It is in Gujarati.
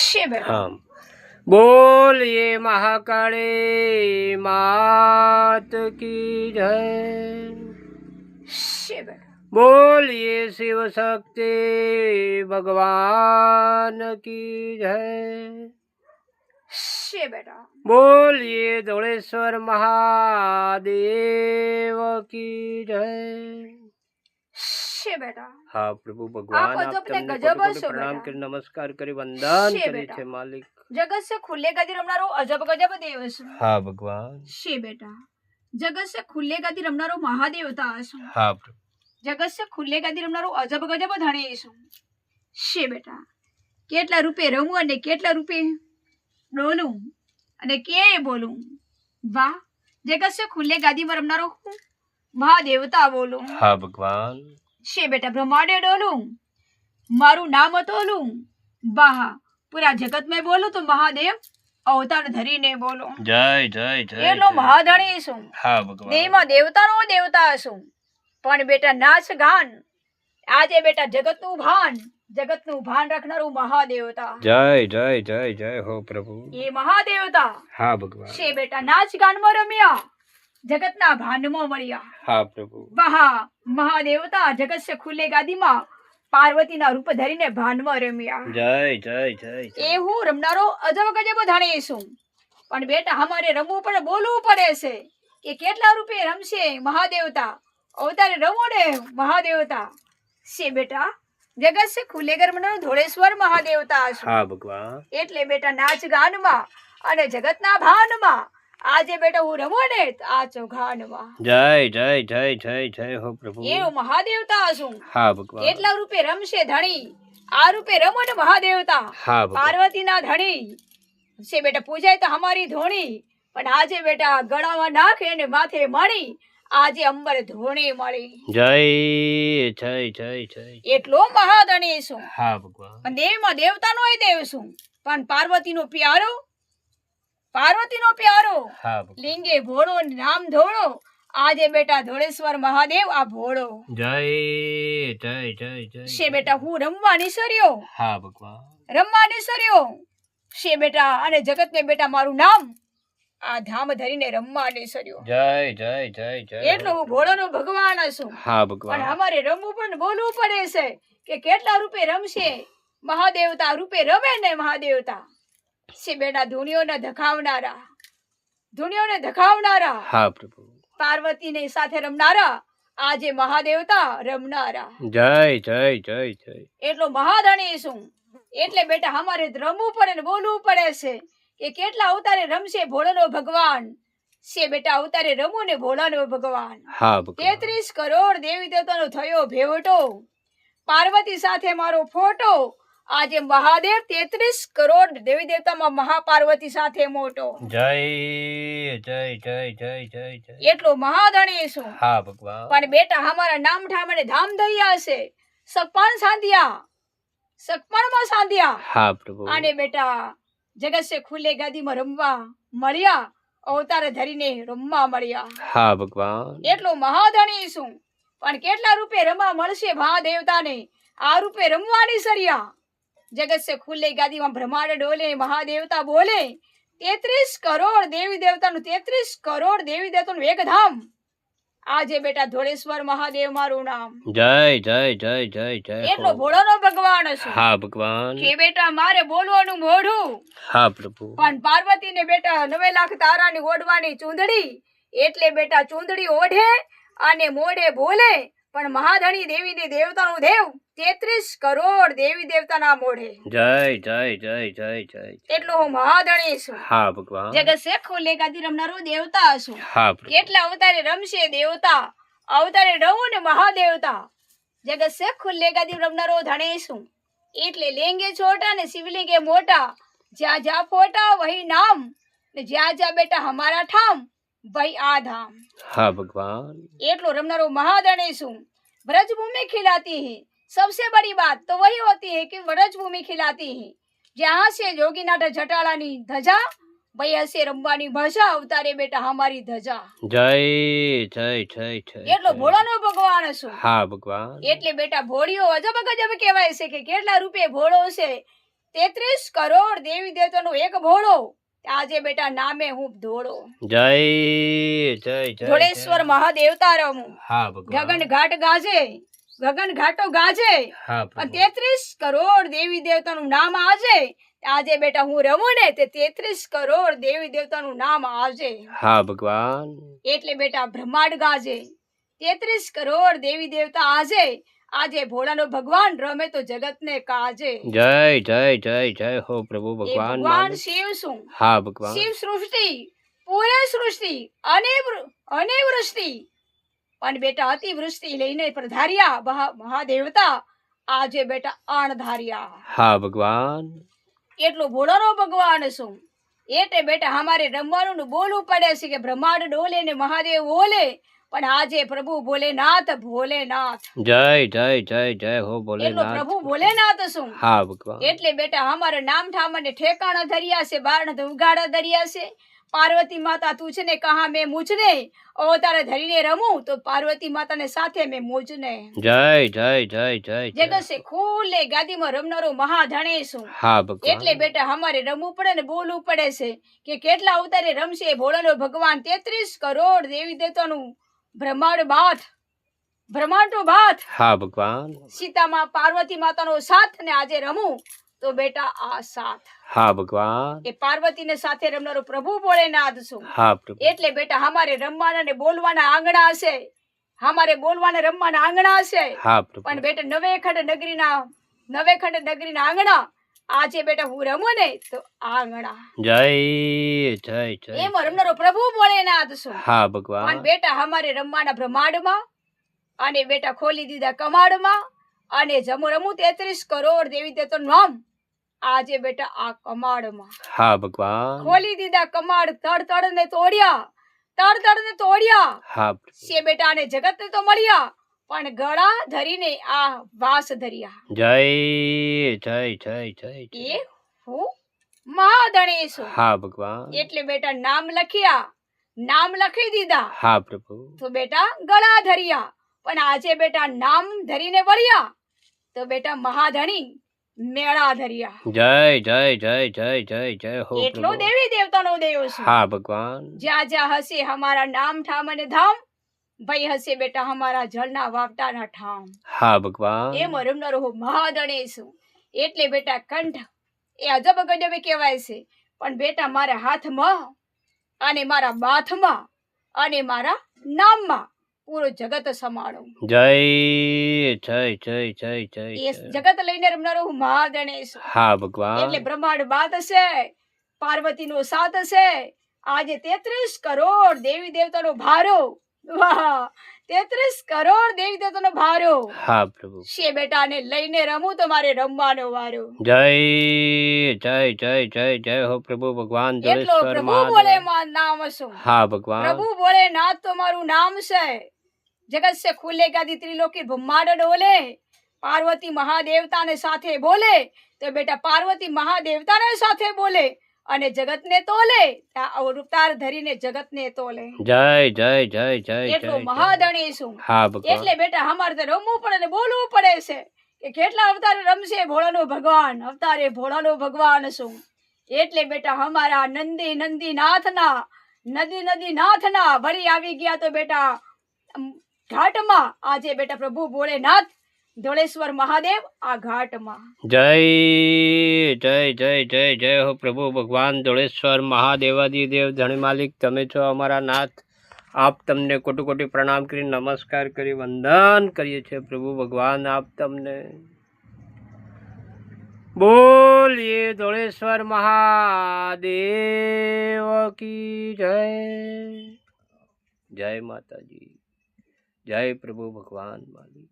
છે બેટા हाँ बोलिए महाकाली मात की जय। છે બેટા बोलिए शिव शक्ति भगवान की जय। છે બેટા बोलिए धौलेश्वर महादेव की जय। છે બેટા हाँ प्रभु भगवान आप आप અજબને તમને ગજબ કોટી હશો प्रणाम બેટા કરી નમસ્કાર કરી વંદન છે કરી બેટા. છે માલિક। જગત સે ખુલ્લે ગાદી રમનારો અજબ ગજબ દેવ છે हाँ भगवान છે બેટા જગત સે ખુલ્લે ગાદી રમનારો મહાદેવતા હશું हाँ प्रभु જગત સે ખુલ્લે ગાદી રમનારો અજબ ગજબ ધણી છું છે બેટા કેટલા રૂપે રમું અને કેટલા રૂપે ડોલું અને કે બોલું વાહ જગત સે ખુલ્લે ગાદીમાં રમનારો હું મહાદેવતા બોલું हाँ भगवान છે બેટા બ્રહ્માંડે ડોલું મારું નામ તોલું વાહ પૂરા જગત મેં બોલું તો મહાદેવ અવતાર ધરીને બોલો जय जय जय એટલો जय। મહાધણી છું हाँ भगवान દેવમાં દેવતાનો દેવતા છું પણ બેટા નાચ ગાન આજે બેટા જગતનું ભાન રાખનારું મહાદેવતા जय जय जय जय हो प्रभु। એ મહાદેવતા हाँ भगवान છે બેટા નાચ ગાનમાં રમ્યા જગતના ભાનમાં મળ્યા हाँ प्रभु વાહ મહાદેવતા જગત સે ખુલ્લે ગાદીમાં પાર્વતીના રૂપ ધરીને ભાનમાં રમ્યા जय जय जय जय। એ હું રમનારો અજબ ગજબ ધણી છું પણ બેટા અમારે રમવું પડે બોલવું પડે છે કે કેટલા રૂપે રમશે મહાદેવતા અવતારે રમો ને મહાદેવતા છે બેટા જગત સે ખુલ્લે રમનારો ધોળેશ્વર મહાદેવતા છું हाँ भगवान એટલે બેટા નાચ ગાનમાં અને જગતના ભાનમાં આજે બેટા હું રમો ને આ ચોઘાનમાં जय जय जय जय जय हो प्रभु। એવું મહાદેવતા છું हाँ भगवान કેટલા રૂપે રમશે ધણી આ રૂપે રમો ને મહાદેવતા हाँ भगवान પાર્વતીના ધણી છે બેટા પૂજાય તો અમારી ધોણી પણ આજે બેટા ગળામાં નાખે ને માથે મણી આજે અંબર ધોણી મળી जय जय जय जय। એટલો મહાધણી છું हाँ भगवान પણ દેવમાં દેવતાનો દેવ છું પણ પાર્વતીનો પ્યારો हाँ भगवान લિંગે ભોળો ને નામ ધોળો આજે બેટા ધોળેશ્વર મહાદેવ આ ભોળો जय जय जय जय। છે બેટા હું રમવા નિસર્યો हाँ भगवान છે બેટા અને જગત ને બેટા મારું નામ આ ધામ ધરીને રમવા નિસર્યો जय जय जय जय એટલો हो હું प्रभु। ભોળોનો ભગવાન છું हाँ પણ भगवान અમારે રમવું પણ બોલવું પડે છે કે કેટલા રૂપે રમશે મહાદેવતા રૂપે રમે ને મહાદેવતા છે બેટા ધૂણીઓને ધખાવનારા हाँ प्रभु પાર્વતીને સાથે રમનારા આજે મહાદેવતા રમનારા जय जय जय जय। એટલો મહાધણી છું એટલે બેટા અમારે રમવું પડે ને બોલવું પડે છે કે કેટલા અવતારે રમશે ભોળાનો ભગવાન છે બેટા અવતારે રમવું ને ભોળાનો ભગવાન हाँ भगवान 33 કરોડ દેવી દેવતાનો થયો ભેવટો પાર્વતી સાથે મારો ફોટો આજે મહાદેવ 33 કરોડ દેવી દેવતામાં મહાપાર્વતી સાથે મોટો जय जय जय जय जय जय। એટલો મહાધણી છું हाँ भगवान પણ બેટા અમારા નામ ઠામ અને ધામ દયા છે સગપણમાં સાંધ્યા हाँ प्रभु અને બેટા જગત સે ખુલ્લે ગાદીમાં રમવા મળ્યા અવતાર ધરીને રમવા મળ્યા हाँ भगवान એટલો મહાધણી છું પણ કેટલા રૂપે રમવા મળશે મહાદેવતાને આ રૂપે રમવાની સરિયા જગત સે ખુલ્લે ગાદીમાં બ્રહ્માંડ ડોલે મહાદેવતા બોલે 33 કરોડ દેવી દેવતાનું એક ધામ આજે બેટા ધોળેશ્વર મહાદેવ મારું નામ जय जय जय जय जय એટલો हो। ભોળાનો ભગવાન છું हाँ भगवान કે બેટા મારે બોલવાનું મોઢું हाँ प्रभु પણ પાર્વતીને બેટા 9 લાખ તારાની ઓઢવાની ચૂંદડી એટલે બેટા ચૂંદડી ઓઢે અને મોઢે બોલે પણ મહાધણી દેવીને દેવતાનું દેવ 33 કરોડ દેવી દેવતાના મોઢે जय जय जय जय जय। એટલો હું મહાધણી છું हाँ भगवान જગત સે ખુલ્લે ગાદી રમનારો દેવતા છું हाँ प्रभु કેટલા અવતારે રમશે દેવતા અવતારે રમું ને મહાદેવતા જગત સે ખુલ્લે ગાદી રમનારો ધણી છું એટલે લેંગે છોટા ને શિવલિંગે મોટા જ્યાં જ્યાં ફોટા વહી નામ ને જ્યાં જ્યાં બેટા હમારા ઠામ વહી આ ધામ हाँ भगवान એટલો રમનારો મહાધણી છું ब्रजभूमि खिलाती है सबसे बड़ी बात तो वही होती है कि ब्रजभूमि खिलाती है जहाँ से जोगीनाथ जटालानी धजा भाई ऐसे रमवानी भाषा अवतारे बेटा हमारी धजा जय जय जय जय। એટલો ભોળાનો ભગવાન છું हाँ भगवान એટલે બેટા ભોળિયો અજબ ગજબ કહેવાય છે કે કેટલા રૂપે ભોળો છે 33 કરોડ દેવી દેવતાનો એક ભોળો આજે બેટા નામે હું ધોળો જય જય જય ધોળેશ્વર મહાદેવતા રમું હા ભગવાન ગગન ઘાટ ગાજે ગગન ઘાટો ગાજે હા અને પ્રભુ 33 કરોડ દેવી દેવતાનું નામ આજે બેટા હું રમું ને તે 33 કરોડ દેવી દેવતાનું નામ આવજે હા ભગવાન એટલે બેટા બ્રહ્માંડ ગાજે 33 કરોડ દેવી દેવતા આજે ભોળાનો ભગવાન રમે તો જગતને કાજે જય જય જય જય હો પ્રભુ એ ભગવાન ભગવાન માલિક. શિવ શું હા ભગવાન શિવ સૃષ્ટિ પૂરે સૃષ્ટિ અને વૃષ્ટિ પણ બેટા અતિવૃષ્ટિ લઈને પ્રધાર્યા મહાદેવતા આજે બેટા અણધાર્યા હા ભગવાન એટલો ભોળાનો ભગવાન શું એટલે બેટા અમારે રમવાનું ને બોલવું પડે છે કે બ્રહ્માંડ ડોલે ને મહાદેવ બોલે પણ આજે પ્રભુ ભોલેનાથ જય જય જય જય હો એટલો ભોલેનાથ પ્રભુ ભોલેનાથ શું હા ભગવાન એટલે બેટા અમારે નામ ઠામ અને ઠેકાણા ધર્યા છે બારણ ઉગાડા ધર્યા છે પાર્વતી માતા તું છે ને કહા મેં મુજને અવતારે ધરીને રમું તો પાર્વતી માતાને સાથે મેં મુજને જય જય જય જય જય જગત ખુલ્લે ગાદીમાં રમનારો મહાધણેશ છું હા ભગવાન એટલે બેટા અમારે રમવું પડે ને બોલવું પડે છે કે કેટલા અવતારે રમશે ભોળાનો ભગવાન 33 કરોડ દેવી દેવતાનું બ્રહ્માંડનો બાથ હા ભગવાન સીતામાં પાર્વતી માતાનો સાથ ને આજે રમું તો બેટા આ સાથ હા ભગવાન એ પાર્વતીને સાથે રમનારો પ્રભુ ભોળેનાથ છું હા પ્રભુ એટલે બેટા અમારે રમવાના ને બોલવાના આંગણા હશે અમારે બોલવાના રમવાના આંગણા હશે હા પ્રભુ પણ બેટા નવેખંડ નગરીના આંગણા આજે બેટા હું રમું ને તો આંગણા જય જય જય એમાં રમનારો પ્રભુ ભોળેનાથ છું હા પણ ભગવાન બેટા અમારે રમવાના બ્રહ્માંડમાં અને બેટા ખોલી દીધા કમાડમાં અને જમો રમું 33 કરોડ દેવી દેવતાનું નામ આજે બેટા આ કમાડમાં હા ભગવાન ખોલી દીધા કમાડ તડ ને તોડ્યા હા પ્રભુ સે બેટા ને જગત ને તો મળ્યા પણ ગળા ધરીને આ વાસ ધર્યા જય જય જય જય જય એ હું મહાધણેશ છું. હા ભગવાન એટલે બેટા નામ લખી દીધા હા પ્રભુ તો બેટા ગળા ધર્યા પણ આજે બેટા નામ ધરીને વળ્યા તો બેટા મહાધણી મેળા ધર્યા જય જય જય જય જય જય હો એટલો પ્રભુ દેવી દેવતાનો દેવ છે હા ભગવાન જ્યાં જ્યાં હશે અમારા નામ ઠામ અને ધામ ભાઈ હશે બેટા અમારા જળના વાવટાના ઠામ હા ભગવાન એમ રમનારો હું મહાધણેશ છું. એટલે બેટા કંઠ એ અજબ ગજબ કહેવાય છે પણ બેટા મારા હાથમાં અને મારા બાથમાં અને મારા નામમાં પૂરું જગત સમાડું જય જય જય જય જય એ જય જગત લઈને રમનારો હું મહાધણેશ છું. હા એટલે ભગવાન બ્રહ્માંડ બાત છે પાર્વતીનો સાથ છે આજે 33 કરોડ દેવી દેવતાનો ભારો વાહ 33 કરોડ દેવી દેવતાનો ભારો હા પ્રભુ શે બેટાને લઈને રમું તો મારે રમવાનો વારો જય જય જય જય જય હો પ્રભુ ભગવાન એટલો જલેશ્વર પ્રભુ મહાદેવ બોલે માં નામ શું હા ભગવાન પ્રભુ બોલે નાથ તો મારું નામ છે જગત સે ખુલે ગાદી ત્રિલોકી બ્રહ્માંડ ડોલે પાર્વતી મહાદેવતાને સાથે બોલે તો બેટા પાર્વતી મહાદેવતાને સાથે બોલે અને જગતને તોલે અવતાર ધરીને જગતને તોલે જય જય જય જય એટલો જય મહાધણી છું હા ભગવાન એટલે બેટા અમારે તો રમવું પડે ને બોલવું પડે છે કે કેટલા અવતારે રમશે ભોળાનો ભગવાન અવતારે ભોળાનો ભગવાન છું એટલે બેટા અમારા નદી નાથના વળી આવી ગયા તો બેટા ઘાટમાં આજે બેટા પ્રભુ ભોળેનાથ ધોળેશ્વર મહાદેવ આ ઘાટમાં જય જય જય જય જય હો પ્રભુ ભગવાન ધોળેશ્વર મહાદેવાદિદેવ ધણી માલિક તમે છો અમારા નાથ આપ તમને કોટી કોટી પ્રણામ કરી નમસ્કાર કરી વંદન કરીએ છીએ પ્રભુ ભગવાન આપ તમને બોલીએ ધોળેશ્વર મહાદેવ કી જય જય માતાજી જય પ્રભુ ભગવાન માલિક